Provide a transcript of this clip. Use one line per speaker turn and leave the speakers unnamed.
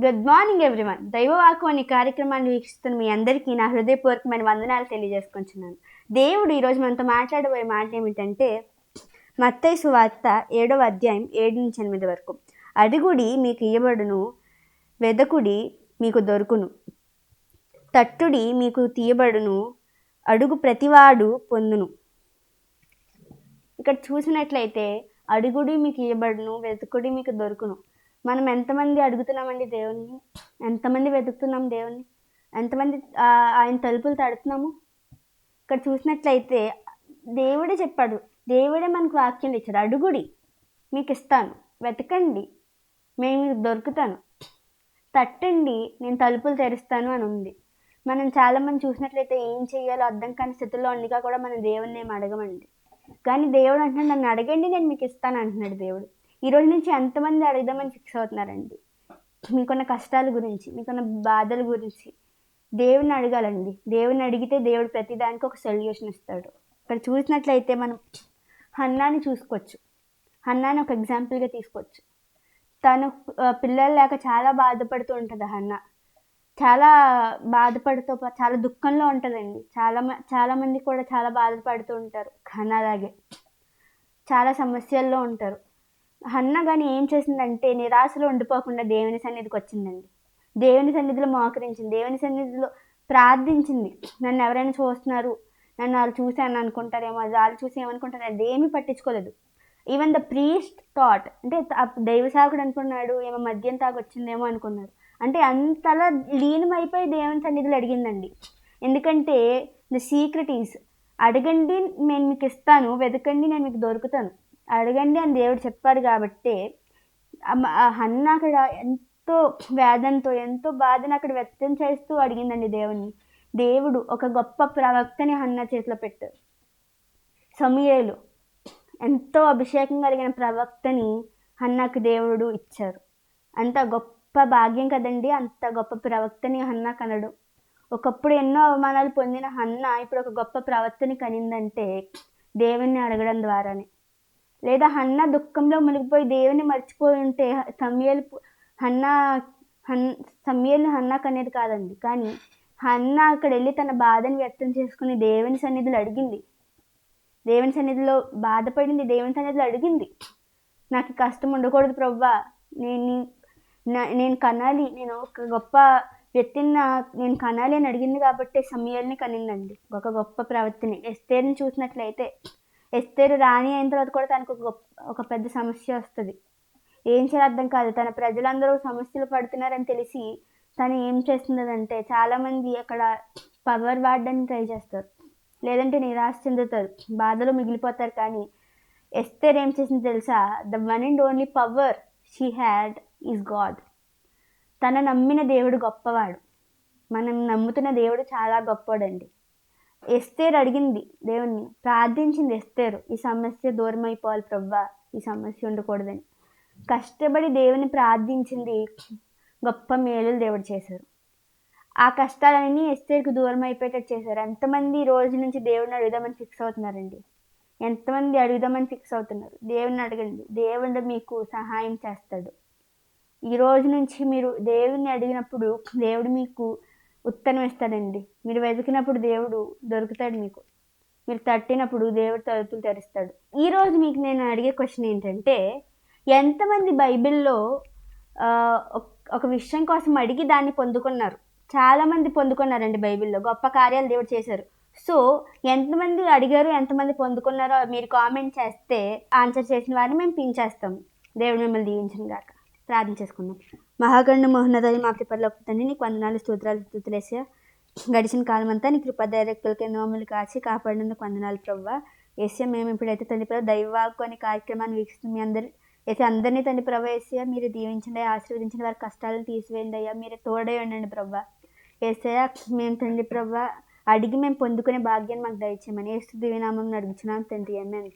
Good morning everyone. దైవవాక్కు అనే కార్యక్రమాన్ని వీక్షిస్తున్న మీ అందరికీ నా హృదయపూర్వకమైన వందనాలు తెలియజేసుకుంటున్నాను. దేవుడు ఈరోజు మనతో మాట్లాడబోయే మాట ఏమిటంటే, మత్తయి సువార్త 7వ అధ్యాయం 7-8 వరకు. అడుగుడి మీకు ఇయ్యబడును, వెదకుడి మీకు దొరుకును, తట్టుడి మీకు తీయబడును, అడుగు ప్రతివాడు పొందును. ఇక్కడ చూసినట్లయితే అడుగుడి మీకు ఇయ్యబడును, వెతుకుడి మీకు దొరుకును. మనం ఎంతమంది అడుగుతున్నామండి దేవుణ్ణి? ఎంతమంది వెతుకుతున్నాం దేవుణ్ణి? ఎంతమంది ఆయన తలుపులు తడుతున్నాము? ఇక్కడ చూసినట్లయితే దేవుడే చెప్పాడు, దేవుడే మనకు వాక్యం ఇచ్చాడు. అడుగుడి మీకు ఇస్తాను, వెతకండి నేను మీకు దొరుకుతాను, తట్టండి నేను తలుపులు తెరుస్తాను అని ఉంది. మనం చాలామంది చూసినట్లయితే ఏం చేయాలో అర్థం కాని స్థితిలో ఉండిగా కూడా మనం దేవుణ్ణి ఏం అడగమండి. కానీ దేవుడు అంటున్నాడు, నన్ను అడగండి నేను మీకు ఇస్తాను అంటున్నాడు దేవుడు. ఈ రోజు నుంచి ఎంతమంది అడుగుదామని ఫిక్స్ అవుతున్నారండి? మీకున్న కష్టాల గురించి, మీకున్న బాధల గురించి దేవుని అడగాలండి. దేవుని అడిగితే దేవుడు ప్రతిదానికి ఒక సొల్యూషన్ ఇస్తాడు. ఇక్కడ చూసినట్లయితే మనం హన్నాని చూసుకోవచ్చు. హన్నాని ఒక ఎగ్జాంపుల్గా తీసుకోవచ్చు. తను పిల్లలు లేక చాలా బాధపడుతూ ఉంటుంది హన్న. చాలా బాధపడుతూ చాలా దుఃఖంలో ఉంటుందండి. చాలామంది కూడా చాలా బాధపడుతూ ఉంటారు. హన్నాలాగే చాలా సమస్యల్లో ఉంటారు. హన్న కానీ ఏం చేసిందంటే నిరాశలో ఉండిపోకుండా దేవుని సన్నిధికి వచ్చిందండి. దేవుని సన్నిధిలో మోకరించింది, దేవుని సన్నిధిలో ప్రార్థించింది. నన్ను ఎవరైనా చూస్తున్నారు, నన్ను వాళ్ళు చూశాను అనుకుంటారేమో, వాళ్ళు చూసి ఏమనుకుంటారు, అదేమీ పట్టించుకోలేదు. ఈవెన్ ద ప్రీస్ట్ థాట్, అంటే దైవ సేవకుడు అనుకున్నాడు ఏమో మద్యం తాగొచ్చిందేమో అనుకున్నారు. అంటే అంతలా లీనమైపోయి దేవుని సన్నిధిలో అడిగిందండి. ఎందుకంటే ద సీక్రెట్ ఈజ్, అడగండి నేను మీకు ఇస్తాను, వెతకండి నేను మీకు దొరుకుతాను. అడగండి అని దేవుడు చెప్పాడు కాబట్టి హన్న అక్కడ ఎంతో వేదనతో ఎంతో బాధను అక్కడ వ్యక్తం చేస్తూ అడిగిందండి దేవుణ్ణి. దేవుడు ఒక గొప్ప ప్రవక్తని హన్న చేతిలో పెట్టారు. సమూయేలు ఎంతో అభిషేకం కలిగిన ప్రవక్తని హన్నకు దేవుడు ఇచ్చారు. అంత గొప్ప భాగ్యం కదండి, అంత గొప్ప ప్రవక్తని హన్న కనడు. ఒకప్పుడు ఎన్నో అవమానాలు పొందిన హన్న ఇప్పుడు ఒక గొప్ప ప్రవక్తని కనిందంటే దేవుణ్ణి అడగడం ద్వారానే. లేదా హన్న దుఃఖంలో మునిగిపోయి దేవుని మర్చిపోయి ఉంటే సమూయేలుని హన్నాకు అనేది కాదండి. కానీ హన్న అక్కడ వెళ్ళి తన బాధని వ్యక్తం చేసుకుని దేవుని సన్నిధిలో అడిగింది, దేవుని సన్నిధిలో బాధపడింది, దేవుని సన్నిధిలో అడిగింది. నాకు కష్టం ఉండకూడదు ప్రభువా, నేను కనాలి, నేను ఒక గొప్ప వ్యక్తిని నేను కనాలి అని అడిగింది కాబట్టి సమూయేలుని కనిందండి, ఒక గొప్ప ప్రవక్తని. ఎస్తేరుని చూసినట్లయితే ఎస్తేరు రాణి అయిన తర్వాత కూడా తనకు ఒక పెద్ద సమస్య వస్తుంది. ఏం చేయాలి అర్థం కాదు. తన ప్రజలందరూ సమస్యలు పడుతున్నారని తెలిసి తను ఏం చేస్తుందంటే చాలామంది అక్కడ పవర్ వాడడానికి ట్రై చేస్తారు, లేదంటే నిరాశ చెందుతారు, బాధలో మిగిలిపోతారు. కానీ ఎస్తేర్ ఏం చేసింది తెలుసా? The one and only power she had is God. తన నమ్మిన దేవుడు గొప్పవాడు. మనం నమ్ముతున్న దేవుడు చాలా గొప్పవాడండి. ఎస్తేరు అడిగింది దేవుణ్ణి, ప్రార్థించింది ఎస్తేరు, ఈ సమస్య దూరం అయిపోవాలి ప్రభువా, ఈ సమస్య ఉండకూడదని. కష్టపడి దేవుని ప్రార్థించింది, గొప్ప మేలులు దేవుడు చేశారు. ఆ కష్టాలన్నీ ఎస్తేరుకు దూరం అయిపోయేటట్టు చేశారు. ఎంతమంది రోజు నుంచి దేవుడిని అడుగుదామని ఫిక్స్ అవుతున్నారండి? ఎంతమంది అడుగుదామని ఫిక్స్ అవుతున్నారు? దేవుడిని అడగండి, దేవుడు మీకు సహాయం చేస్తాడు. ఈ రోజు నుంచి మీరు దేవుడిని అడిగినప్పుడు దేవుడు మీకు ఉత్తరం ఇస్తాడండి. మీరు వెతికినప్పుడు దేవుడు దొరుకుతాడు మీకు, మీరు తట్టినప్పుడు దేవుడు తలుపులు తెరుస్తాడు. ఈరోజు మీకు నేను అడిగే క్వశ్చన్ ఏంటంటే, ఎంతమంది బైబిల్లో ఒక విషయం కోసం అడిగి దాన్ని పొందుకున్నారు? చాలామంది పొందుకున్నారండి బైబిల్లో, గొప్ప కార్యాలు దేవుడు చేశారు. సో ఎంతమంది అడిగారు, ఎంతమంది పొందుకున్నారో మీరు కామెంట్ చేస్తే ఆన్సర్ చేసిన వారిని మేము పిన్ చేస్తాము. దేవుడు మిమ్మల్ని దీవించును గాక. ప్రార్థన చేసుకుందాం. మహాగణ్య మోహనదని మా పరలోక తండ్రి, నీకు వందనాలు, స్తోత్రాలు, స్తుతులేసా. గడిచిన కాలం అంతా నీ కృపదైరక్తులకి నోములు కాచి కాపాడినందుకు వందనాలు ప్రభువా. ఏసా, మేము ఇప్పుడైతే తండ్రి ప్రభు దైవవాక్కు అనే కార్యక్రమాన్ని వీక్షిస్తుంది మీ అందరినీ తండ్రి ప్రభు ఏసా మీరు దీవించండి, ఆశీర్వదించిన వారి కష్టాలను తీసివేయండి అయ్యా, మీరే తోడై ఉండండి ప్రభా. ఏసా, మేము తండ్రి ప్రభు అడిగి మేము పొందుకునే భాగ్యాన్ని మాకు దయచేయమని యేసు దివ్యనామం అడుగుచున్నాం తండ్రి, ఆమేన్.